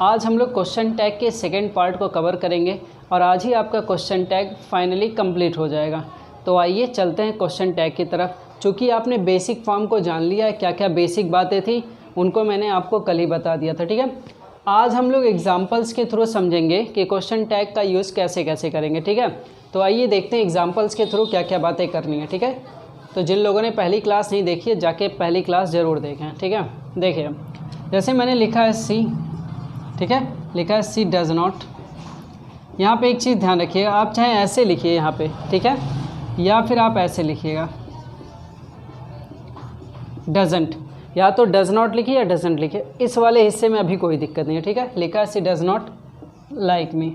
आज हम लोग क्वेश्चन टैग के सेकेंड पार्ट को कवर करेंगे और आज ही आपका क्वेश्चन टैग फाइनली कंप्लीट हो जाएगा। तो आइए चलते हैं क्वेश्चन टैग की तरफ। चूँकि आपने बेसिक फॉर्म को जान लिया है, क्या क्या बेसिक बातें थी उनको मैंने आपको कल ही बता दिया था, ठीक है। आज हम लोग एग्जाम्पल्स के थ्रू समझेंगे कि क्वेश्चन टैग का यूज़ कैसे कैसे करेंगे, ठीक है। तो आइए देखते हैं एग्जाम्पल्स के थ्रू क्या क्या बातें करनी है, ठीक है। तो जिन लोगों ने पहली क्लास नहीं देखी है जाके पहली क्लास ज़रूर देखें, ठीक है। देखिए जैसे मैंने लिखा है सी, ठीक है, लिखा है सी डज़ नॉट। यहाँ पे एक चीज़ ध्यान रखिएगा, आप चाहे ऐसे लिखिए यहाँ पे, ठीक है, या फिर आप ऐसे लिखिएगा डजंट, या तो डज़ नॉट लिखिए या डजंट लिखिए। इस वाले हिस्से में अभी कोई दिक्कत नहीं है, ठीक है। लिखा है सी डज़ नॉट लाइक मी।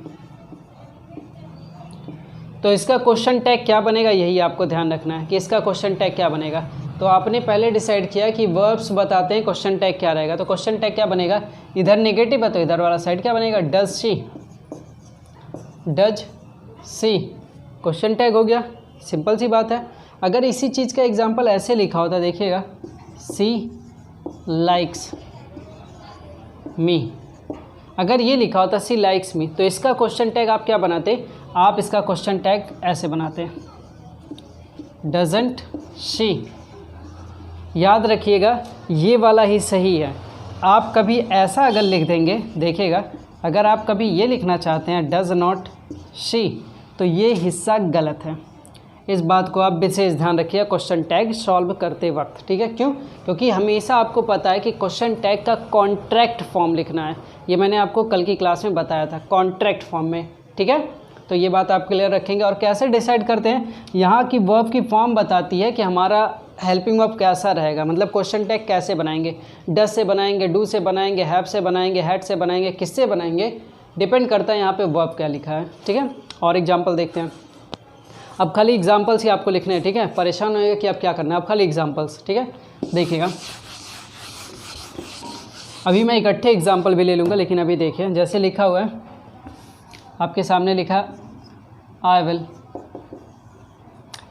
तो इसका क्वेश्चन टैग क्या बनेगा, यही आपको ध्यान रखना है कि इसका क्वेश्चन टैग क्या बनेगा। तो आपने पहले डिसाइड किया कि वर्ब्स बताते हैं क्वेश्चन टैग क्या रहेगा। तो क्वेश्चन टैग क्या बनेगा, इधर नेगेटिव है तो इधर वाला साइड क्या बनेगा, does she, does she question tag हो गया। सिंपल सी बात है। अगर इसी चीज़ का एग्जांपल ऐसे लिखा होता, देखिएगा सी लाइक्स मी, अगर ये लिखा होता सी लाइक्स मी, तो इसका क्वेश्चन टैग आप क्या बनाते, आप इसका क्वेश्चन टैग ऐसे बनाते डजंट शी। याद रखिएगा ये वाला ही सही है। आप कभी ऐसा अगर लिख देंगे, देखिएगा अगर आप कभी ये लिखना चाहते हैं डज नॉट शी, तो ये हिस्सा गलत है। इस बात को आप विशेष ध्यान रखिए क्वेश्चन टैग सॉल्व करते वक्त, ठीक है। क्यों? क्योंकि हमेशा आपको पता है कि क्वेश्चन टैग का कॉन्ट्रैक्ट फॉर्म लिखना है। ये मैंने आपको कल की क्लास में बताया था, कॉन्ट्रैक्ट फॉर्म में, ठीक है। तो ये बात आप क्लियर रखेंगे। और कैसे डिसाइड करते हैं, यहाँ की वर्ब की फॉर्म बताती है कि हमारा हेल्पिंग वर्ब कैसा रहेगा, मतलब क्वेश्चन टैग कैसे बनाएंगे, डज से बनाएंगे, डू से बनाएंगे, हैव से बनाएंगे, हैड से बनाएंगे, किससे बनाएंगे, डिपेंड करता है यहाँ पे वर्ब क्या लिखा है, ठीक है। और एग्जांपल देखते हैं। अब खाली एग्जांपल्स ही आपको लिखने हैं, ठीक है। परेशान होइएगा कि आप क्या करना है, अब खाली एग्जांपल्स, ठीक है। देखिएगा अभी मैं इकट्ठे एग्जांपल भी ले लूँगा, लेकिन अभी देखिए जैसे लिखा हुआ है आपके सामने, लिखा आई विल,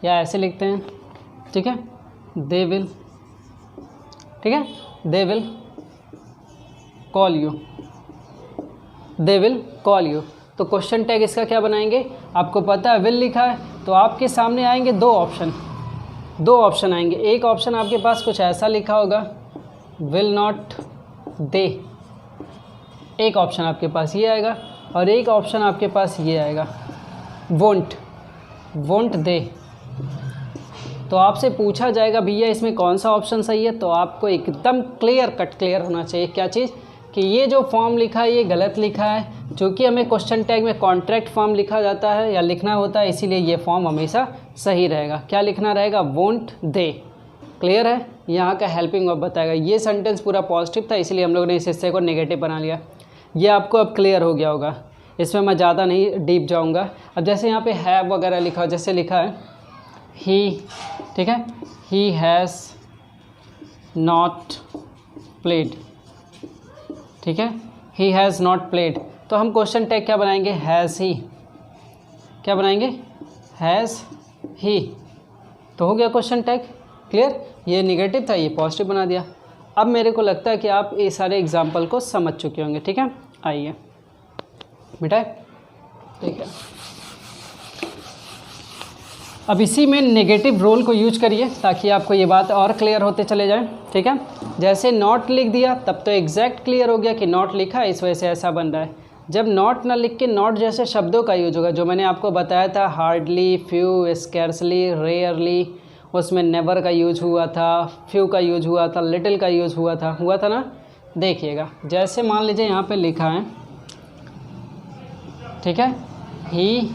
या ऐसे लिखते हैं, ठीक है, दे विल, ठीक है, they will call you, they will call you. तो क्वेश्चन टैग इसका क्या बनाएंगे, आपको पता है विल लिखा है, तो आपके सामने आएंगे दो ऑप्शन आएंगे। एक ऑप्शन आपके पास कुछ ऐसा लिखा होगा विल नॉट दे, एक ऑप्शन आपके पास ये आएगा, और एक ऑप्शन आपके पास ये आएगा वोंट दे। तो आपसे पूछा जाएगा भैया इसमें कौन सा ऑप्शन सही है, तो आपको एकदम क्लियर होना चाहिए क्या चीज़, कि ये जो फॉर्म लिखा है ये गलत लिखा है। क्योंकि हमें क्वेश्चन टैग में कॉन्ट्रैक्ट फॉर्म लिखा जाता है या लिखना होता है, इसीलिए ये फॉर्म हमेशा सही रहेगा। क्या लिखना रहेगा, वोंट दे। क्लियर है। यहाँ का हेल्पिंग वर्ब बताएगा। ये सेंटेंस पूरा पॉजिटिव था, इसलिए हम लोग ने इस हिस्से को नेगेटिव बना लिया। ये आपको अब क्लियर हो गया होगा, इसमें मैं ज़्यादा नहीं डीप जाऊँगा। अब जैसे यहाँ पे हैव वगैरह लिखा हो, जैसे लिखा है ही, ठीक है, ही हैज़ नॉट प्लेड, ठीक है, ही हैज़ नॉट प्लेड। तो हम क्वेश्चन टैग क्या बनाएंगे, हैज़ ही, क्या बनाएंगे, हैज़ ही। तो हो गया क्वेश्चन टैग। क्लियर। ये नेगेटिव था, ये पॉजिटिव बना दिया। अब मेरे को लगता है कि आप ये सारे एग्जाम्पल को समझ चुके होंगे, ठीक है। आइए बेटा, ठीक है, अब इसी में नेगेटिव रोल को यूज करिए ताकि आपको ये बात और क्लियर होते चले जाए, ठीक है। जैसे नॉट लिख दिया तब तो एग्जैक्ट क्लियर हो गया कि नॉट लिखा है, इस वजह से ऐसा बन रहा है। जब नॉट ना लिख के नॉट जैसे शब्दों का यूज होगा, जो मैंने आपको बताया था, हार्डली, फ्यू, स्कैर्सली, रेयरली, उसमें नेवर का यूज हुआ था, फ्यू का यूज हुआ था, लिटिल का यूज हुआ था ना। देखिएगा जैसे मान लीजिए यहाँ पे लिखा है, ठीक है, he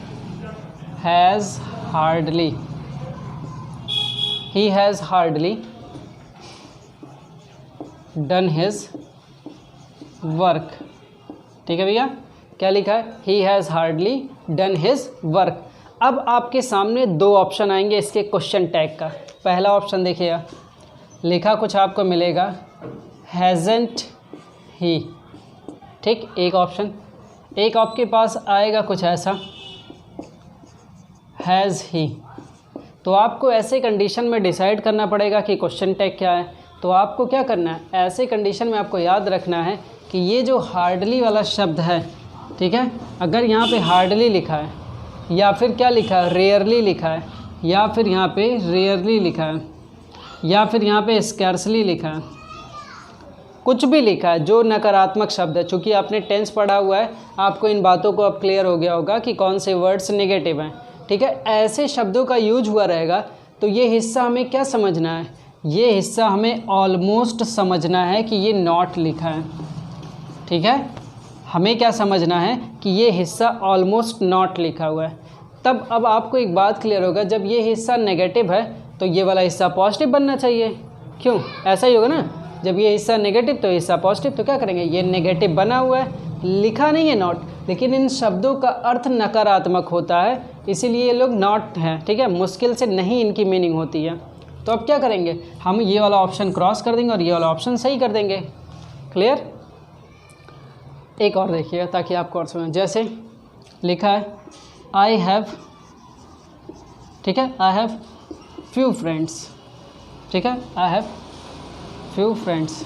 has hardly, he has hardly done his work, ठीक है भैया। क्या लिखा है, he has hardly done his work। अब आपके सामने दो ऑप्शन आएंगे इसके क्वेश्चन टैग का। पहला ऑप्शन देखिएगा, लिखा कुछ आपको मिलेगा hasn't he, ठीक, एक ऑप्शन। एक आपके पास आएगा कुछ ऐसा हैज़ ही। तो आपको ऐसे कंडीशन में डिसाइड करना पड़ेगा कि क्वेश्चन टैग क्या है। तो आपको क्या करना है, ऐसे कंडीशन में आपको याद रखना है कि ये जो हार्डली वाला शब्द है, ठीक है, अगर यहाँ पे हार्डली लिखा है या फिर क्या लिखा है, रेयरली लिखा है, या फिर यहाँ पे रेयरली लिखा है, या फिर यहाँ पे स्कैर्सली लिखा है, कुछ भी लिखा है जो नकारात्मक शब्द है, चूँकि आपने टेंस पढ़ा हुआ है, आपको इन बातों को अब क्लियर हो गया होगा कि कौन से वर्ड्स नेगेटिव हैं, ठीक है। ऐसे शब्दों का यूज हुआ रहेगा तो ये हिस्सा हमें क्या समझना है, ये हिस्सा हमें ऑलमोस्ट समझना है कि ये नॉट लिखा है, ठीक है। हमें क्या समझना है कि ये हिस्सा ऑलमोस्ट नॉट लिखा हुआ है। तब अब आपको एक बात क्लियर होगा, जब ये हिस्सा नेगेटिव है तो ये वाला हिस्सा पॉजिटिव बनना चाहिए, क्यों, ऐसा ही होगा ना। जब ये हिस्सा नेगेटिव तो हिस्सा पॉजिटिव, तो क्या करेंगे, ये नेगेटिव बना हुआ है, लिखा नहीं है नॉट, लेकिन इन शब्दों का अर्थ नकारात्मक होता है, इसीलिए ये लोग नॉट हैं, ठीक है, मुश्किल से नहीं इनकी मीनिंग होती है। तो अब क्या करेंगे, हम ये वाला ऑप्शन क्रॉस कर देंगे और ये वाला ऑप्शन सही कर देंगे। क्लियर। एक और देखिएगा ताकि आपको और समझ, जैसे लिखा है आई हैव, ठीक है, आई हैव फ्यू फ्रेंड्स, ठीक है, आई हैव फ्यू फ्रेंड्स,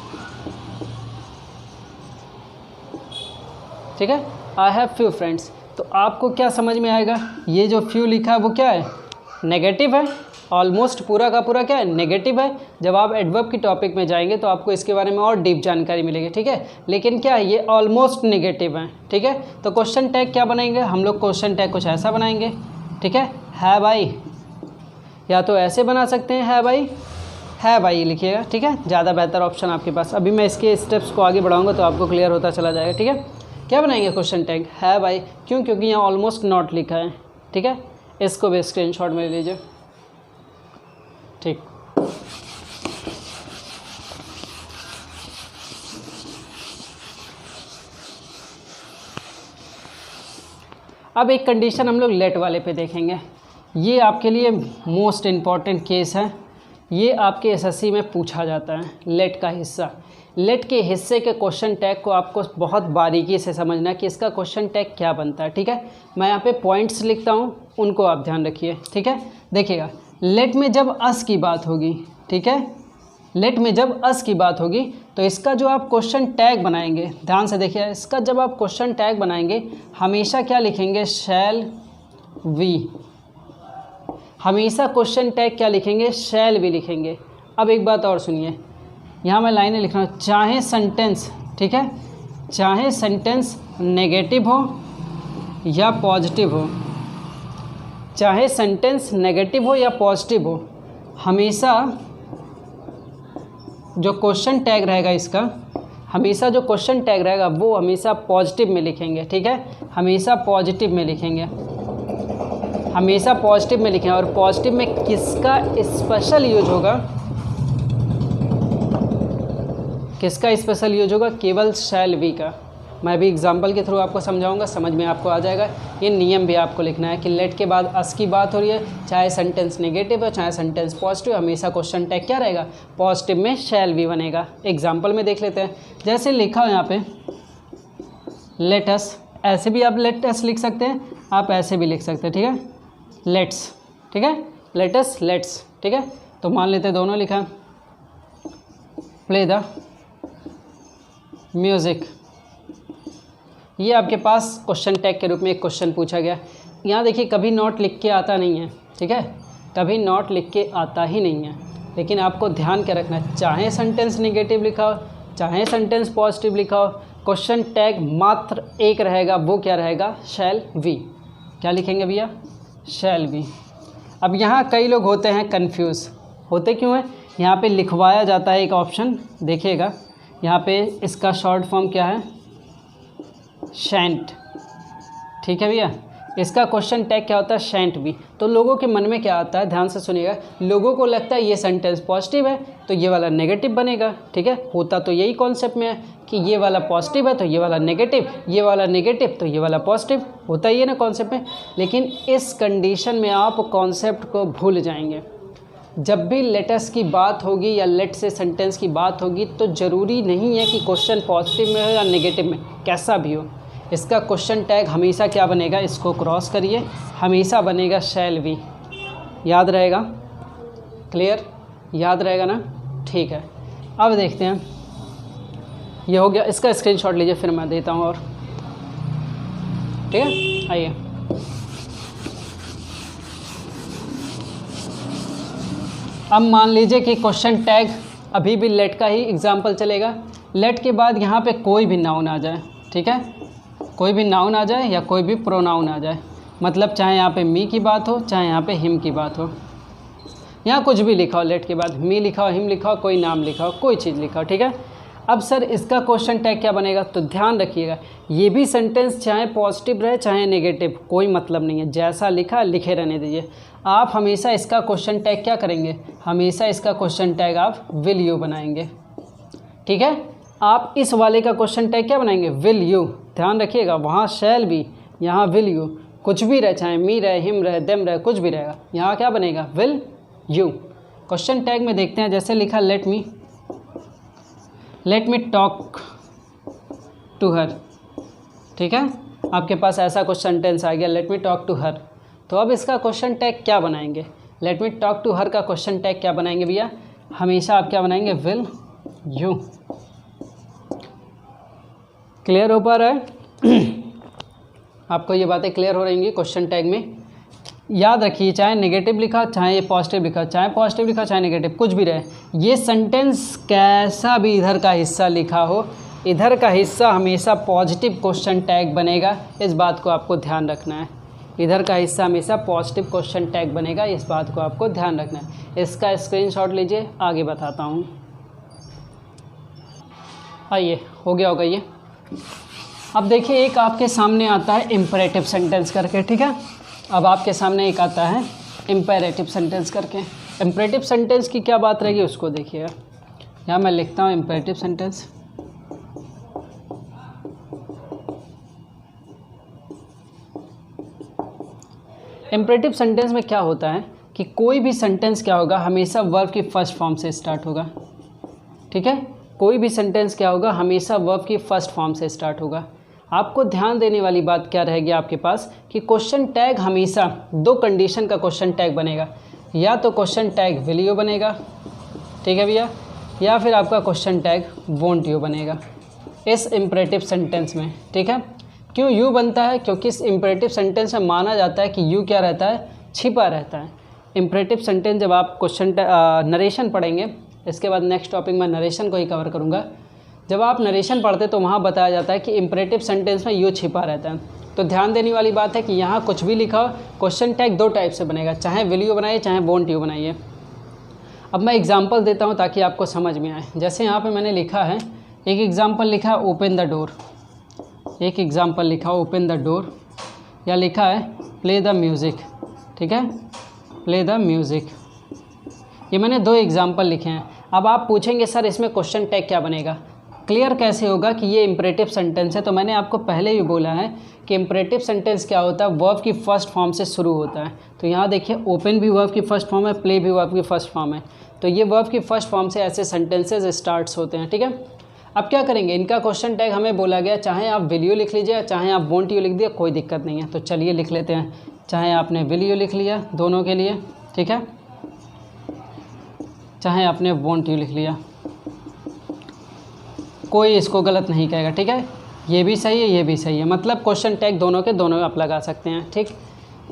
ठीक है, आई हैव फ्यू फ्रेंड्स। तो आपको क्या समझ में आएगा, ये जो फ्यू लिखा है वो क्या है, नेगेटिव है, ऑलमोस्ट पूरा का पूरा क्या है, नेगेटिव है। जब आप एडवर्ब की टॉपिक में जाएंगे तो आपको इसके बारे में और डीप जानकारी मिलेगी, ठीक है। लेकिन क्या है, ये ऑलमोस्ट नेगेटिव है, ठीक है। तो क्वेश्चन टैग क्या बनाएंगे हम लोग, क्वेश्चन टैग कुछ ऐसा बनाएंगे, ठीक है भाई, या तो ऐसे बना सकते हैं है भाई लिखिएगा, ठीक है, ज़्यादा बेहतर ऑप्शन आपके पास। अभी मैं इसके स्टेप्स को आगे बढ़ाऊँगा तो आपको क्लियर होता चला जाएगा, ठीक है। क्या बनाएंगे क्वेश्चन टैग, है भाई, क्यों, क्योंकि यहाँ ऑलमोस्ट नॉट लिखा है, ठीक है। इसको भी स्क्रीनशॉट में ले लीजिए, ठीक। अब एक कंडीशन हम लोग लेट वाले पे देखेंगे। ये आपके लिए मोस्ट इम्पॉर्टेंट केस है, ये आपके एसएससी में पूछा जाता है, लेट का हिस्सा। लेट के हिस्से के क्वेश्चन टैग को आपको बहुत बारीकी से समझना है कि इसका क्वेश्चन टैग क्या बनता है, ठीक है। मैं यहाँ पे पॉइंट्स लिखता हूँ, उनको आप ध्यान रखिए, ठीक है। देखिएगा, लेट में जब अस की बात होगी, ठीक है, लेट में जब अस की बात होगी तो इसका जो आप क्वेश्चन टैग बनाएंगे, ध्यान से देखिए, इसका जब आप क्वेश्चन टैग बनाएंगे हमेशा क्या लिखेंगे, शैल वी, हमेशा क्वेश्चन टैग क्या लिखेंगे, शैल वी लिखेंगे। अब एक बात और सुनिए, यहाँ मैं लाइनें लिख रहा हूँ, चाहे सेंटेंस, ठीक है, चाहे सेंटेंस नेगेटिव हो या पॉजिटिव हो, चाहे सेंटेंस नेगेटिव हो या पॉजिटिव हो, हमेशा जो क्वेश्चन टैग रहेगा इसका, हमेशा जो क्वेश्चन टैग रहेगा वो हमेशा पॉजिटिव में लिखेंगे, ठीक है, हमेशा पॉजिटिव में लिखेंगे, हमेशा पॉजिटिव में लिखें। और पॉजिटिव में किसका स्पेशल यूज होगा, किसका स्पेशल यूज होगा, केवल शैल वी का। मैं भी एग्जांपल के थ्रू आपको समझाऊंगा, समझ में आपको आ जाएगा। ये नियम भी आपको लिखना है कि लेट के बाद अस की बात हो रही है, चाहे सेंटेंस नेगेटिव है चाहे सेंटेंस पॉजिटिव, हमेशा क्वेश्चन टैग क्या रहेगा, पॉजिटिव में शैल वी बनेगा। एग्जांपल में देख लेते हैं, जैसे लिखा हो यहाँ पे लेट अस, ऐसे भी आप लेट अस लिख सकते हैं, आप ऐसे भी लिख सकते हैं, ठीक है, लेट्स, ठीक है, लेट अस, लेट्स, ठीक है। तो मान लेते हैं दोनों लिखा, प्ले द म्यूज़िक, ये आपके पास क्वेश्चन टैग के रूप में एक क्वेश्चन पूछा गया। यहाँ देखिए कभी नॉट लिख के आता नहीं है, ठीक है, कभी नॉट लिख के आता ही नहीं है, लेकिन आपको ध्यान क्या रखना है, चाहे सेंटेंस नेगेटिव लिखा हो चाहे सेंटेंस पॉजिटिव लिखा हो, क्वेश्चन टैग मात्र एक रहेगा, वो क्या रहेगा, शैल वी। क्या लिखेंगे भैया, शैल वी। अब यहाँ कई लोग होते हैं कन्फ्यूज़, होते क्यों हैं, यहाँ पे लिखवाया जाता है एक ऑप्शन, देखिएगा यहाँ पे इसका शॉर्ट फॉर्म क्या है, शैंट, ठीक है भैया, इसका क्वेश्चन टैग क्या होता है, शैंट भी। तो लोगों के मन में क्या आता है, ध्यान से सुनिएगा, लोगों को लगता है ये सेंटेंस पॉजिटिव है तो ये वाला नेगेटिव बनेगा, ठीक है, होता तो यही कॉन्सेप्ट में है कि ये वाला पॉजिटिव है तो ये वाला नेगेटिव, ये वाला नेगेटिव तो ये वाला पॉजिटिव, होता ही है ना कॉन्सेप्ट में। लेकिन इस कंडीशन में आप कॉन्सेप्ट को भूल जाएंगे। जब भी लेटस की बात होगी या लेट से सेंटेंस की बात होगी तो ज़रूरी नहीं है कि क्वेश्चन पॉजिटिव में हो या नेगेटिव में, कैसा भी हो, इसका क्वेश्चन टैग हमेशा क्या बनेगा, इसको क्रॉस करिए, हमेशा बनेगा शैल वी। याद रहेगा, क्लियर, याद रहेगा ना, ठीक है। अब देखते हैं ये हो गया, इसका स्क्रीनशॉट लीजिए, फिर मैं देता हूँ और ठीक है। आइए अब मान लीजिए कि क्वेश्चन टैग अभी भी लेट का ही एग्जाम्पल चलेगा। लेट के बाद यहाँ पे कोई भी नाउन आ जाए, ठीक है, कोई भी नाउन आ जाए या कोई भी प्रोनाउन आ जाए, मतलब चाहे यहाँ पे मी की बात हो, चाहे यहाँ पे हिम की बात हो, यहाँ कुछ भी लिखा हो, लेट के बाद मी लिखा हो, हिम लिखा हो, कोई नाम लिखा हो, कोई चीज़ लिखा हो, ठीक है। अब सर इसका क्वेश्चन टैग क्या बनेगा, तो ध्यान रखिएगा ये भी सेंटेंस चाहे पॉजिटिव रहे चाहे नेगेटिव, कोई मतलब नहीं है, जैसा लिखा लिखे रहने दीजिए। आप हमेशा इसका क्वेश्चन टैग क्या करेंगे, हमेशा इसका क्वेश्चन टैग आप विल यू बनाएंगे, ठीक है। आप इस वाले का क्वेश्चन टैग क्या बनाएंगे, विल यू। ध्यान रखिएगा वहाँ शैल भी, यहाँ विल यू, कुछ भी रहे, चाहे मी रहे, हिम रहे, देम रहे, कुछ भी रहेगा, यहाँ क्या बनेगा, विल यू। क्वेश्चन टैग में देखते हैं, जैसे लिखा let me talk to her, ठीक है, आपके पास ऐसा कुछ सेंटेंस आ गया, let me talk to her. तो अब इसका क्वेश्चन टैग क्या बनाएंगे, let me talk to her का क्वेश्चन टैग क्या बनाएंगे भैया, हमेशा आप क्या बनाएंगे, विल यू। क्लियर हो पा रहा है आपको, ये बातें क्लियर हो रहेंगी क्वेश्चन टैग में। याद रखिए चाहे नेगेटिव लिखा, चाहे पॉजिटिव लिखा, चाहे पॉजिटिव लिखा, चाहे नेगेटिव, कुछ भी रहे, ये सेंटेंस कैसा भी इधर का हिस्सा लिखा हो, इधर का हिस्सा हमेशा पॉजिटिव क्वेश्चन टैग बनेगा, इस बात को आपको ध्यान रखना है। इधर का हिस्सा हमेशा पॉजिटिव क्वेश्चन टैग बनेगा, इस बात को आपको ध्यान रखना है। इसका स्क्रीनशॉट लीजिए, आगे बताता हूँ। आइए हो गया होगा ये। अब देखिए एक आपके सामने आता है इम्परेटिव सेंटेंस करके, ठीक है। अब आपके सामने एक आता है इम्पेरेटिव सेंटेंस करके। इम्परेटिव सेंटेंस की क्या बात रहेगी उसको देखिएगा, यहाँ मैं लिखता हूँ इम्परेटिव सेंटेंस। इम्परेटिव सेंटेंस में क्या होता है कि कोई भी सेंटेंस क्या होगा, हमेशा वर्ब की फर्स्ट फॉर्म से स्टार्ट होगा, ठीक है। कोई भी सेंटेंस क्या होगा, हमेशा वर्ब की फर्स्ट फॉर्म से स्टार्ट होगा। आपको ध्यान देने वाली बात क्या रहेगी आपके पास कि क्वेश्चन टैग हमेशा दो कंडीशन का क्वेश्चन टैग बनेगा, या तो क्वेश्चन टैग विल यू बनेगा, ठीक है भैया, या फिर आपका क्वेश्चन टैग वोंट यू बनेगा इस इम्परेटिव सेंटेंस में, ठीक है। क्यों यू बनता है, क्योंकि इस इम्परेटिव सेंटेंस में माना जाता है कि यू क्या रहता है, छिपा रहता है। इम्परेटिव सेंटेंस जब आप क्वेश्चन नरेशन पढ़ेंगे, इसके बाद नेक्स्ट टॉपिक में नरेशन को ही कवर करूँगा, जब आप नरेशन पढ़ते तो वहाँ बताया जाता है कि इम्परेटिव सेंटेंस में यू छिपा रहता है। तो ध्यान देने वाली बात है कि यहाँ कुछ भी लिखा हो, क्वेश्चन टैग दो टाइप से बनेगा, चाहे विल यू बनाइए चाहे वोंट यू बनाइए। अब मैं एग्जांपल देता हूँ ताकि आपको समझ में आए। जैसे यहाँ पे मैंने लिखा है, एक एग्जांपल लिखा है ओपन द डोर, एक एग्जांपल लिखा है ओपन द डोर, या लिखा है प्ले द म्यूज़िक, ठीक है, प्ले द म्यूज़िक। ये मैंने दो एग्जांपल लिखे हैं। अब आप पूछेंगे सर इसमें क्वेश्चन टैग क्या बनेगा, क्लियर कैसे होगा कि ये इम्परेटिव सेंटेंस है। तो मैंने आपको पहले भी बोला है कि इम्परेटिव सेंटेंस क्या होता है, वर्ब की फर्स्ट फॉर्म से शुरू होता है। तो यहाँ देखिए ओपन भी वर्ब की फर्स्ट फॉर्म है, प्ले भी वर्ब की फर्स्ट फॉर्म है। तो ये वर्ब की फर्स्ट फॉर्म से ऐसे सेंटेंसेज स्टार्ट्स होते हैं, ठीक है। अब क्या करेंगे, इनका क्वेश्चन टैग हमें बोला गया, चाहे आप विल यू लिख लीजिए, चाहे आप वोंट यू लिख दिया, कोई दिक्कत नहीं है। तो चलिए लिख लेते हैं, चाहे आपने विल यू लिख लिया दोनों के लिए, ठीक है, चाहे आपने वोंट यू लिख लिया, कोई इसको गलत नहीं कहेगा, ठीक है। ये भी सही है, ये भी सही है, मतलब क्वेश्चन टैग दोनों के दोनों आप लगा सकते हैं, ठीक।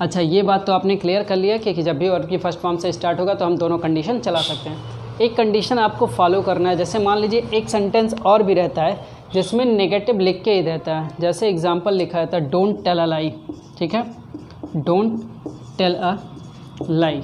अच्छा ये बात तो आपने क्लियर कर लिया कि जब भी वर्ब की फर्स्ट फॉर्म से स्टार्ट होगा तो हम दोनों कंडीशन चला सकते हैं। एक कंडीशन आपको फॉलो करना है, जैसे मान लीजिए एक सेंटेंस और भी रहता है जिसमें नेगेटिव लिख के ही रहता है। जैसे एग्जांपल लिखा रहता है डोंट टेल अ लाई, ठीक है, डोंट टेल अ लाई।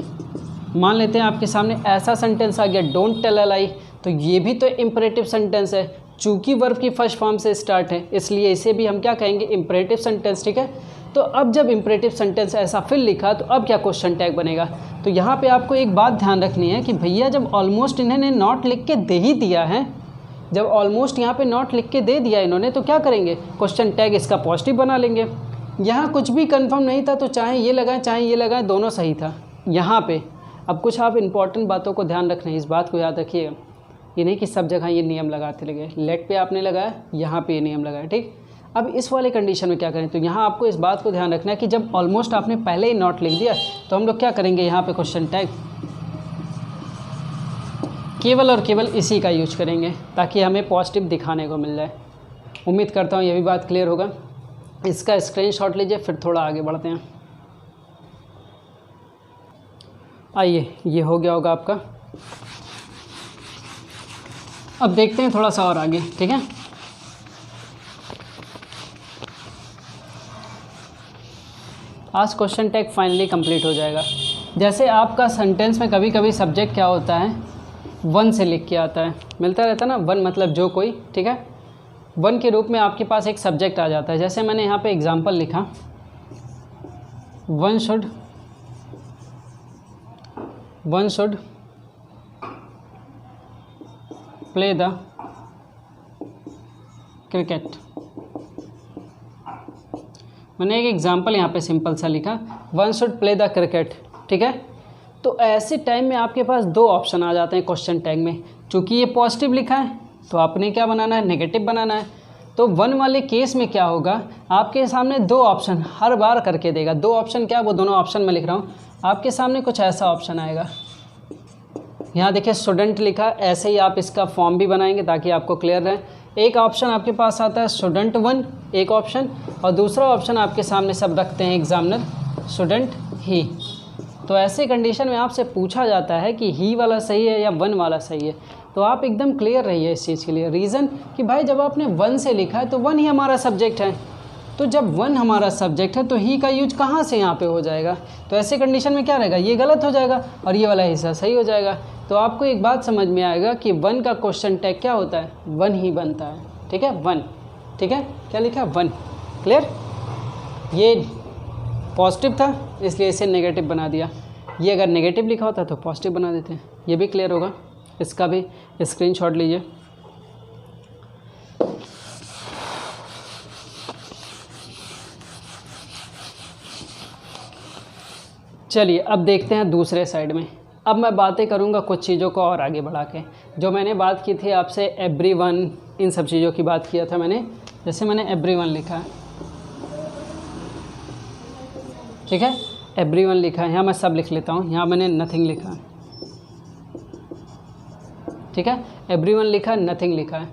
मान लेते हैं आपके सामने ऐसा सेंटेंस आ गया डोंट टेल अ लाई, तो ये भी तो इम्परेटिव सेंटेंस है, चूँकि वर्ब की फर्स्ट फॉर्म से स्टार्ट है, इसलिए इसे भी हम क्या कहेंगे, इम्परेटिव सेंटेंस, ठीक है। तो अब जब इम्परेटिव सेंटेंस ऐसा फिर लिखा तो अब क्या क्वेश्चन टैग बनेगा। तो यहाँ पे आपको एक बात ध्यान रखनी है कि भैया जब ऑलमोस्ट इन्होंने नॉट लिख के दे ही दिया है, जब ऑलमोस्ट यहाँ पे नॉट लिख के दे दिया इन्होंने, तो क्या करेंगे, क्वेश्चन टैग इसका पॉजिटिव बना लेंगे। यहाँ कुछ भी कंफर्म नहीं था तो चाहे ये लगाएं चाहे ये लगाएं, दोनों सही था यहाँ पे। अब कुछ आप इंपॉर्टेंट बातों को ध्यान रखना है, इस बात को याद रखिएगा, ये नहीं कि सब जगह ये नियम लगाते लगे, लेट पे आपने लगाया, यहाँ पे ये नियम लगाया, ठीक। अब इस वाले कंडीशन में क्या करें, तो यहाँ आपको इस बात को ध्यान रखना है कि जब ऑलमोस्ट आपने पहले ही नॉट लिख दिया तो हम लोग क्या करेंगे, यहाँ पे क्वेश्चन टैग केवल और केवल इसी का यूज करेंगे ताकि हमें पॉजिटिव दिखाने को मिल जाए। उम्मीद करता हूँ ये भी बात क्लियर होगा। इसका स्क्रीनशॉट लीजिए, फिर थोड़ा आगे बढ़ते हैं। आइए, ये हो गया होगा आपका। अब देखते हैं थोड़ा सा और आगे, ठीक है। आज क्वेश्चन टैग फाइनली कंप्लीट हो जाएगा। जैसे आपका सेंटेंस में कभी कभी सब्जेक्ट क्या होता है, वन से लिख के आता है, मिलता रहता है ना, वन मतलब जो कोई, ठीक है। वन के रूप में आपके पास एक सब्जेक्ट आ जाता है। जैसे मैंने यहाँ पे एग्जांपल लिखा, one should play the cricket. मैंने एक एग्जांपल यहाँ पे सिंपल सा लिखा, one should play the cricket, ठीक है। तो ऐसे टाइम में आपके पास दो ऑप्शन आ जाते हैं क्वेश्चन टैग में। चूँकि ये पॉजिटिव लिखा है तो आपने क्या बनाना है, नेगेटिव बनाना है। तो वन वाले केस में क्या होगा, आपके सामने दो ऑप्शन हर बार करके देगा। दो ऑप्शन क्या, वो दोनों ऑप्शन मैं लिख रहा हूँ। आपके सामने कुछ ऐसा ऑप्शन आएगा, यहाँ देखिए स्टूडेंट लिखा, ऐसे ही आप इसका फॉर्म भी बनाएंगे ताकि आपको क्लियर रहे। एक ऑप्शन आपके पास आता है स्टूडेंट वन, एक ऑप्शन, और दूसरा ऑप्शन आपके सामने सब रखते हैं एग्जामिनर, स्टूडेंट ही। तो ऐसे कंडीशन में आपसे पूछा जाता है कि ही वाला सही है या वन वाला सही है, तो आप एकदम क्लियर रहिए इस चीज़ के लिए। रीज़न कि भाई जब आपने वन से लिखा है तो वन ही हमारा सब्जेक्ट है, तो जब वन हमारा सब्जेक्ट है तो ही का यूज कहाँ से यहाँ पे हो जाएगा। तो ऐसे कंडीशन में क्या रहेगा, ये गलत हो जाएगा और ये वाला हिस्सा सही हो जाएगा। तो आपको एक बात समझ में आएगा कि वन का क्वेश्चन टैग क्या होता है, वन ही बनता है, ठीक है, वन, ठीक है। क्या लिखा है, वन, क्लियर। ये पॉजिटिव था इसलिए इसे नेगेटिव बना दिया, ये अगर नेगेटिव लिखा होता तो पॉजिटिव बना देते हैं। ये भी क्लियर होगा, इसका भी स्क्रीनशॉट लीजिए। चलिए अब देखते हैं दूसरे साइड में। अब मैं बातें करूंगा कुछ चीज़ों को और आगे बढ़ा के। जो मैंने बात की थी आपसे एवरीवन, इन सब चीज़ों की बात किया था मैंने। जैसे मैंने एवरीवन लिखा है, ठीक है, एवरीवन लिखा है, यहाँ मैं सब लिख लेता हूँ। यहाँ मैंने नथिंग लिखा है, ठीक है, एवरीवन लिखा है, नथिंग लिखा है।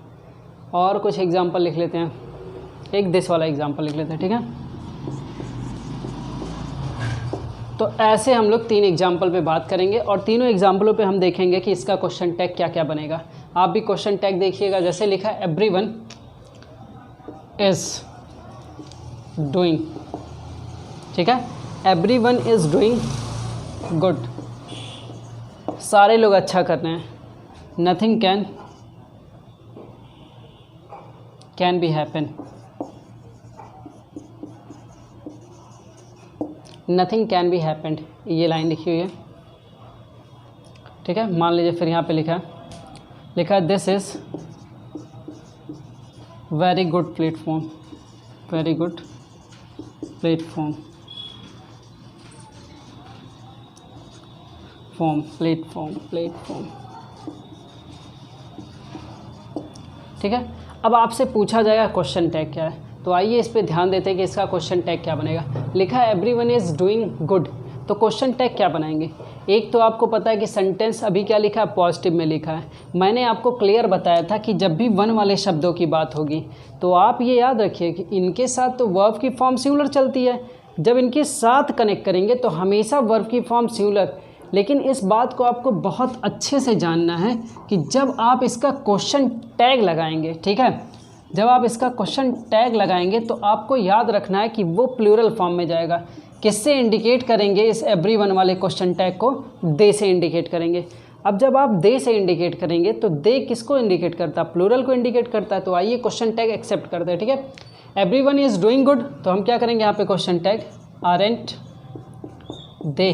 और कुछ एग्जांपल लिख लेते हैं, एक दिस वाला एग्जांपल लिख लेते हैं, ठीक है। तो ऐसे हम लोग तीन एग्जाम्पल पे बात करेंगे और तीनों एग्जाम्पलों पे हम देखेंगे कि इसका क्वेश्चन टैग क्या क्या बनेगा। आप भी क्वेश्चन टैग देखिएगा। जैसे लिखा है एवरीवन इज डूइंग, ठीक है, एवरीवन इज डूइंग गुड, सारे लोग अच्छा कर रहे हैं। Nothing can be happen, nothing can be happened, ये लाइन लिखी हुई है, ठीक है। मान लीजिए फिर यहाँ पे लिखा है this is very good platform, very good platform, platform, ठीक है। अब आपसे पूछा जाएगा क्वेश्चन टैग क्या है, तो आइए इस पे ध्यान देते हैं कि इसका क्वेश्चन टैग क्या बनेगा। लिखा है एवरीवन इज़ डूइंग गुड, तो क्वेश्चन टैग क्या बनाएंगे। एक तो आपको पता है कि सेंटेंस अभी क्या लिखा है, पॉजिटिव में लिखा है। मैंने आपको क्लियर बताया था कि जब भी वन वाले शब्दों की बात होगी तो आप ये याद रखिए कि इनके साथ तो वर्ब की फॉर्म सिंगुलर चलती है। जब इनके साथ कनेक्ट करेंगे तो हमेशा वर्ब की फॉर्म सिंगुलर। लेकिन इस बात को आपको बहुत अच्छे से जानना है कि जब आप इसका क्वेश्चन टैग लगाएंगे, ठीक है, जब आप इसका क्वेश्चन टैग लगाएंगे तो आपको याद रखना है कि वो प्लूरल फॉर्म में जाएगा। किससे इंडिकेट करेंगे इस एवरीवन वाले क्वेश्चन टैग को, दे से इंडिकेट करेंगे। अब जब आप दे से इंडिकेट करेंगे तो दे किसको इंडिकेट करता है, प्लूरल को इंडिकेट करता है। तो आइए क्वेश्चन टैग एक्सेप्ट करते हैं, ठीक है। एवरीवन इज़ डूइंग गुड, तो हम क्या करेंगे यहाँ पे क्वेश्चन टैग आरंट दे।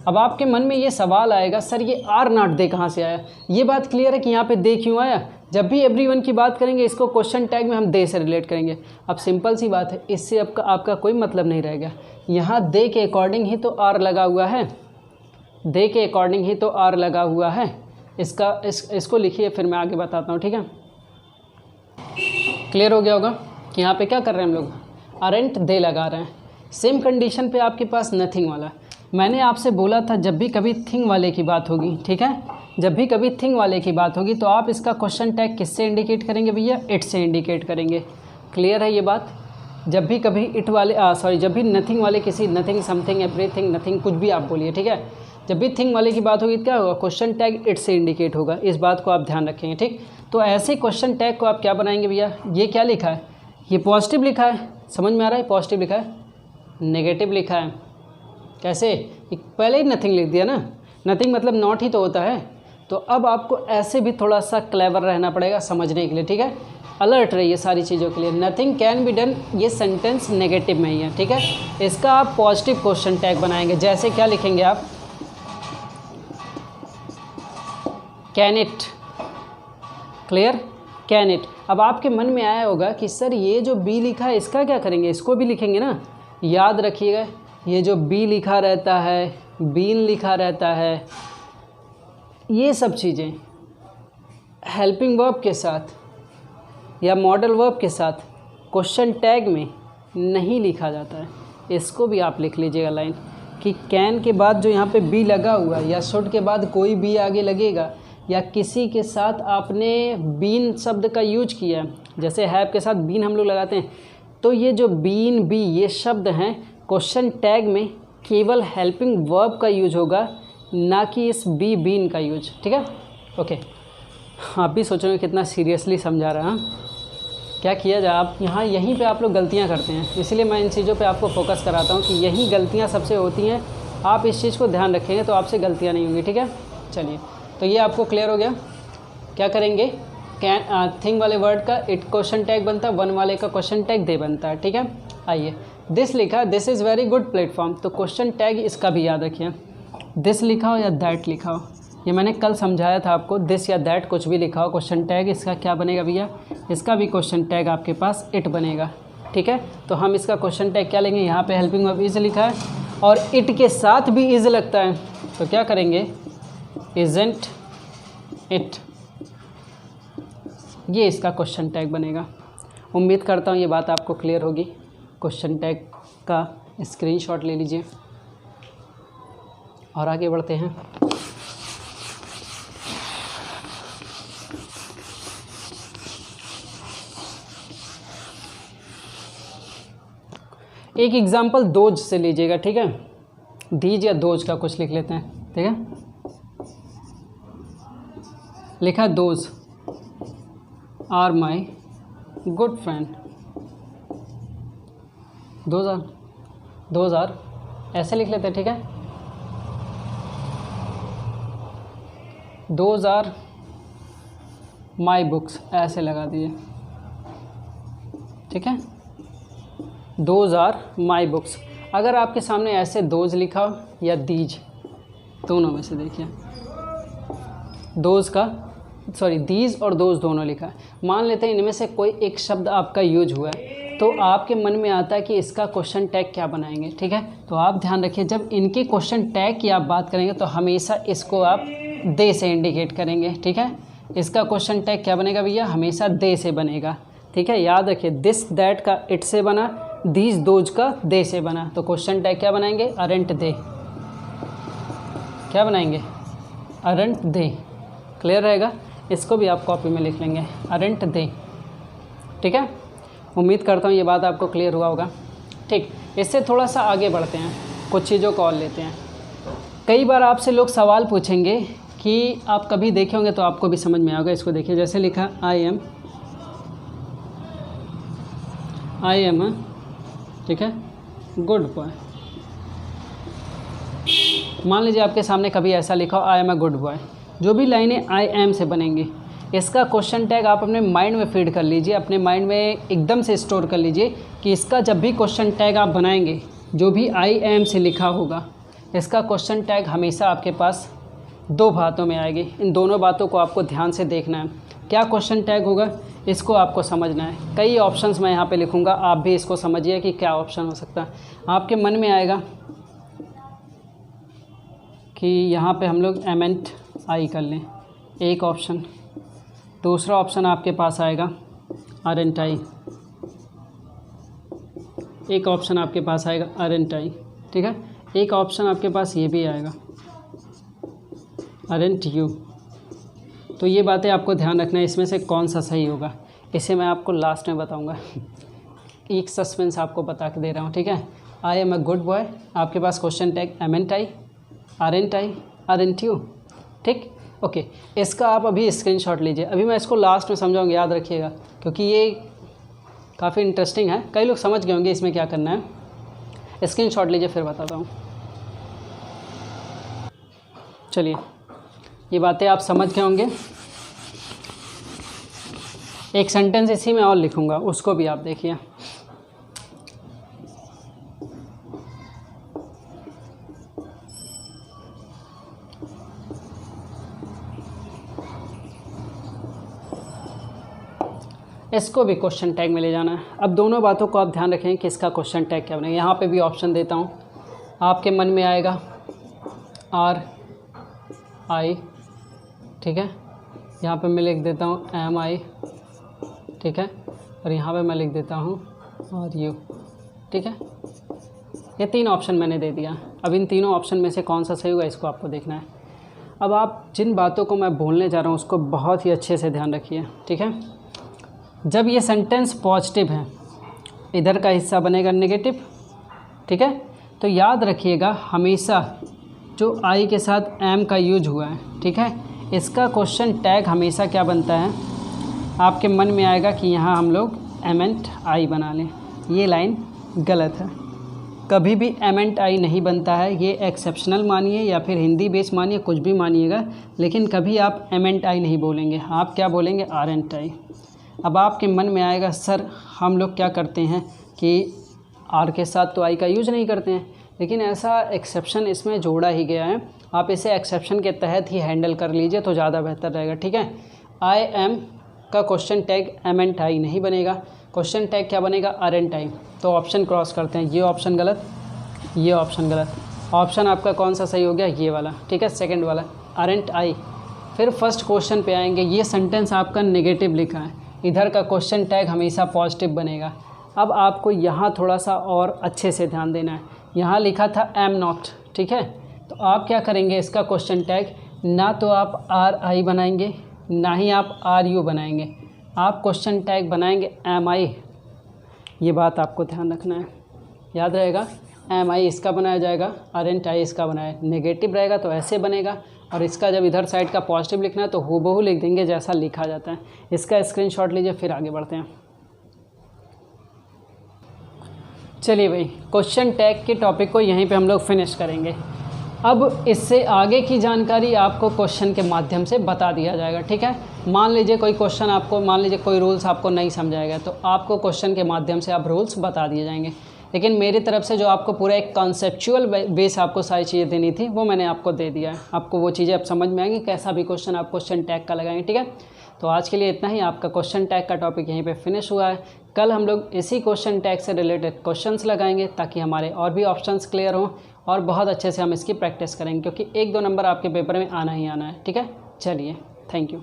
अब आपके मन में ये सवाल आएगा, सर ये आर नॉट दे कहाँ से आया। ये बात क्लियर है कि यहाँ पे दे क्यों आया। जब भी एवरीवन की बात करेंगे इसको क्वेश्चन टैग में हम दे से रिलेट करेंगे। अब सिंपल सी बात है, इससे आपका कोई मतलब नहीं रहेगा। यहाँ दे के अकॉर्डिंग ही तो आर लगा हुआ है, दे के अकॉर्डिंग ही तो आर लगा हुआ है। इसको लिखिए, फिर मैं आगे बताता हूँ, ठीक है। क्लियर हो गया होगा कि यहाँ पे क्या कर रहे हैं हम लोग, आरंट दे लगा रहे हैं। सेम कंडीशन पे आपके पास नथिंग वाला। मैंने आपसे बोला था जब भी कभी थिंग वाले की बात होगी, ठीक है, जब भी कभी थिंग वाले की बात होगी तो आप इसका क्वेश्चन टैग किससे इंडिकेट करेंगे भैया? इट से इंडिकेट करेंगे। क्लियर है ये बात? जब भी कभी इट वाले जब भी नथिंग वाले किसी, नथिंग, समथिंग, एवरीथिंग, नथिंग, कुछ भी आप बोलिए, ठीक है, जब भी थिंग वाले की बात होगी क्या होगा? क्वेश्चन टैग इट से इंडिकेट होगा। इस बात को आप ध्यान रखेंगे, ठीक। तो ऐसे क्वेश्चन टैग को आप क्या बनाएंगे भैया? ये क्या लिखा है? ये पॉजिटिव लिखा है, समझ में आ रहा है? पॉजिटिव लिखा है, नेगेटिव लिखा है, कैसे? पहले ही नथिंग लिख दिया ना, नथिंग मतलब नॉट ही तो होता है। तो अब आपको ऐसे भी थोड़ा सा क्लेवर रहना पड़ेगा समझने के लिए, ठीक है। अलर्ट रहिए सारी चीज़ों के लिए। नथिंग कैन बी डन, ये सेंटेंस नेगेटिव में ही है, ठीक है। इसका आप पॉजिटिव क्वेश्चन टैग बनाएंगे। जैसे क्या लिखेंगे आप? Can it. Clear? Can it. अब आपके मन में आया होगा कि सर ये जो बी लिखा है इसका क्या करेंगे? इसको भी लिखेंगे ना। याद रखिएगा, ये जो बी लिखा रहता है, बीन लिखा रहता है, ये सब चीज़ें हेल्पिंग वर्ब के साथ या मॉडल वर्ब के साथ क्वेश्चन टैग में नहीं लिखा जाता है। इसको भी आप लिख लीजिएगा लाइन कि कैन के बाद जो यहाँ पे बी लगा हुआ है या शुड के बाद कोई बी आगे लगेगा या किसी के साथ आपने बीन शब्द का यूज किया है, जैसे हैव के साथ बीन हम लोग लगाते हैं, तो ये जो बीन, बी, ये शब्द हैं क्वेश्चन टैग में केवल हेल्पिंग वर्ब का यूज होगा, ना कि इस बी, बीन का यूज, ठीक है। ओके, आप भी सोचोगे कितना सीरियसली समझा रहा है। क्या किया जाए, आप यहीं पे आप लोग गलतियां करते हैं, इसलिए मैं इन चीज़ों पे आपको फोकस कराता हूँ कि यही गलतियां सबसे होती हैं। आप इस चीज़ को ध्यान रखेंगे तो आपसे गलतियां नहीं होंगी, ठीक है। चलिए, तो ये आपको क्लियर हो गया। क्या करेंगे? कैन थिंग वाले वर्ड का इट क्वेश्चन टैग बनता है, वन वाले का क्वेश्चन टैग दे बनता है, ठीक है। आइए, दिस लिखा, this is very good platform, तो क्वेश्चन टैग इसका भी याद रखिए। दिस लिखा हो या दैट लिखा हो, ये मैंने कल समझाया था आपको। दिस या दैट कुछ भी लिखा हो, क्वेश्चन टैग इसका क्या बनेगा भैया? इसका भी क्वेश्चन टैग आपके पास इट बनेगा, ठीक है। तो हम इसका क्वेश्चन टैग क्या लेंगे? यहाँ पे हेल्पिंग वर्ब इज लिखा है और इट के साथ भी इज लगता है, तो क्या करेंगे? इजंट इट, ये इसका क्वेश्चन टैग बनेगा। उम्मीद करता हूँ ये बात आपको क्लियर होगी। क्वेश्चन टैग का स्क्रीनशॉट ले लीजिए और आगे बढ़ते हैं। एक एग्जाम्पल दोज से लीजिएगा, ठीक है। दीज या दोज का कुछ लिख लेते हैं, ठीक है। लिखा those are my good friend. Those are ऐसे लिख लेते हैं, ठीक है। दोज आर माई बुक्स ऐसे लगा दिए, ठीक है। Those are my books. अगर आपके सामने ऐसे दोज लिखा हो या दीज, दोनों में से देखिए, दोज का दीज और दोज दोनों लिखा है। मान लेते हैं इनमें से कोई एक शब्द आपका यूज हुआ है, तो आपके मन में आता है कि इसका क्वेश्चन टैग क्या बनाएंगे, ठीक है। तो आप ध्यान रखिए, जब इनके क्वेश्चन टैग की आप बात करेंगे तो हमेशा इसको आप दे से इंडिकेट करेंगे, ठीक है। इसका क्वेश्चन टैग क्या बनेगा भैया? हमेशा दे से बनेगा, ठीक है। याद रखिए, दिस दैट का इट से बना, दीज दोज का दे से बना, तो क्वेश्चन टैग क्या बनाएंगे? अरेंट दे। क्या बनाएंगे? अरेंट दे। क्लियर रहेगा? इसको भी आप कॉपी में लिख लेंगे, अरेंट दे, ठीक है। उम्मीद करता हूँ ये बात आपको क्लियर हुआ होगा, ठीक। इससे थोड़ा सा आगे बढ़ते हैं, कुछ चीज़ों को और लेते हैं। कई बार आपसे लोग सवाल पूछेंगे कि आप कभी देखे होंगे तो आपको भी समझ में आएगा। इसको देखिए, जैसे लिखा आई एम ठीक है गुड बॉय। मान लीजिए आपके सामने कभी ऐसा लिखा हो I am a good boy. जो भी लाइनें आई एम से बनेंगी, इसका क्वेश्चन टैग आप अपने माइंड में फीड कर लीजिए, अपने माइंड में एकदम से स्टोर कर लीजिए कि इसका जब भी क्वेश्चन टैग आप बनाएंगे, जो भी आई एम से लिखा होगा, इसका क्वेश्चन टैग हमेशा आपके पास दो बातों में आएगी। इन दोनों बातों को आपको ध्यान से देखना है। क्या क्वेश्चन टैग होगा, इसको आपको समझना है। कई ऑप्शंस मैं यहाँ पे लिखूँगा, आप भी इसको समझिए कि क्या ऑप्शन हो सकता है। आपके मन में आएगा कि यहाँ पे हम लोग एमेंट आई कर लें, एक ऑप्शन। दूसरा ऑप्शन आपके पास आएगा आरेंट आई, एक ऑप्शन आपके पास आएगा आरेंट आई, ठीक है। एक ऑप्शन आपके पास ये भी आएगा आरेंट यू, तो ये बातें आपको ध्यान रखना है, इसमें से कौन सा सही होगा इसे मैं आपको लास्ट में बताऊँगा। एक सस्पेंस आपको बता के दे रहा हूँ, ठीक है। I am a good boy, आपके पास क्वेश्चन टैग एमेंट आई, आरएनट यू, ठीक, ओके। इसका आप अभी स्क्रीनशॉट लीजिए, अभी मैं इसको लास्ट में समझाऊंगा, याद रखिएगा, क्योंकि ये काफ़ी इंटरेस्टिंग है। कई लोग समझ गए होंगे इसमें क्या करना है। स्क्रीनशॉट लीजिए फिर बताता हूँ। चलिए, ये बातें आप समझ गए होंगे। एक सेंटेंस इसी में और लिखूँगा, उसको भी आप देखिए। इसको भी क्वेश्चन टैग में ले जाना है। अब दोनों बातों को आप ध्यान रखें कि इसका क्वेश्चन टैग क्या बनेगा। यहाँ पे भी ऑप्शन देता हूँ, आपके मन में आएगा RI, ठीक है। यहाँ पे मैं लिख देता हूँ MI, ठीक है, और यहाँ पे मैं लिख देता हूँ RU, ठीक है। ये 3 ऑप्शन मैंने दे दिया। अब इन तीनों ऑप्शन में से कौन सा सही होगा इसको आपको देखना है। अब आप जिन बातों को मैं बोलने जा रहा हूँ उसको बहुत ही अच्छे से ध्यान रखिए, ठीक है। जब ये सेंटेंस पॉजिटिव है, इधर का हिस्सा बनेगा नेगेटिव, ठीक है। तो याद रखिएगा हमेशा जो आई के साथ एम का यूज हुआ है, ठीक है, इसका क्वेश्चन टैग हमेशा क्या बनता है, आपके मन में आएगा कि यहाँ हम लोग एमेंट आई बना लें। ये लाइन गलत है, कभी भी एमेंट आई नहीं बनता है। ये एक्सेप्शनल मानिए या फिर हिंदी बेस मानिए, कुछ भी मानिएगा, लेकिन कभी आप एमेंट आई नहीं बोलेंगे, आप क्या बोलेंगे, आरएंट आई। अब आपके मन में आएगा सर हम लोग क्या करते हैं कि आर के साथ तो आई का यूज नहीं करते हैं, लेकिन ऐसा एक्सेप्शन इसमें जोड़ा ही गया है, आप इसे एक्सेप्शन के तहत ही हैंडल कर लीजिए तो ज़्यादा बेहतर रहेगा, ठीक है। आई एम का क्वेश्चन टैग एमेंट आई नहीं बनेगा, क्वेश्चन टैग क्या बनेगा, आरएंट आई। तो ऑप्शन क्रॉस करते हैं, ये ऑप्शन गलत, ये ऑप्शन गलत। ऑप्शन आपका कौन सा सही हो गया, ये वाला, ठीक है, सेकंड वाला आरएंट आई। फिर फर्स्ट क्वेश्चन पे आएंगे, ये सेंटेंस आपका नेगेटिव लिखा है, इधर का क्वेश्चन टैग हमेशा पॉजिटिव बनेगा। अब आपको यहाँ थोड़ा सा और अच्छे से ध्यान देना है, यहाँ लिखा था एम नॉट, ठीक है। तो आप क्या करेंगे, इसका क्वेश्चन टैग ना तो आप RI बनाएंगे ना ही आप RU बनाएंगे, आप क्वेश्चन टैग बनाएंगे MI। ये बात आपको ध्यान रखना है, याद रहेगा। MI इसका बनाया जाएगा, आरएंट आई इसका बनाया, नेगेटिव रहेगा तो ऐसे बनेगा, और इसका जब इधर साइड का पॉजिटिव लिखना है तो हूबहू लिख देंगे जैसा लिखा जाता है। इसका स्क्रीनशॉट लीजिए, फिर आगे बढ़ते हैं। चलिए भाई, क्वेश्चन टैग के टॉपिक को यहीं पे हम लोग फिनिश करेंगे। अब इससे आगे की जानकारी आपको क्वेश्चन के माध्यम से बता दिया जाएगा, ठीक है। मान लीजिए कोई क्वेश्चन आपको, मान लीजिए कोई रूल्स आपको नहीं समझाएगा तो आपको क्वेश्चन के माध्यम से आप रूल्स बता दिए जाएंगे, लेकिन मेरी तरफ से जो आपको पूरा एक कॉन्सेप्चुअल बेस आपको सारी चीज़ें देनी थी वो मैंने आपको दे दिया है। आपको वो चीज़ें अब समझ में आएंगी, कैसा भी क्वेश्चन आप क्वेश्चन टैग का लगाएंगे, ठीक है। तो आज के लिए इतना ही, आपका क्वेश्चन टैग का टॉपिक यहीं पे फिनिश हुआ है। कल हम लोग इसी क्वेश्चन टैग से रिलेटेड क्वेश्चंस लगाएंगे ताकि हमारे और भी ऑप्शंस क्लियर हों और बहुत अच्छे से हम इसकी प्रैक्टिस करेंगे, क्योंकि 1-2 नंबर आपके पेपर में आना ही आना है, ठीक है। चलिए, थैंक यू।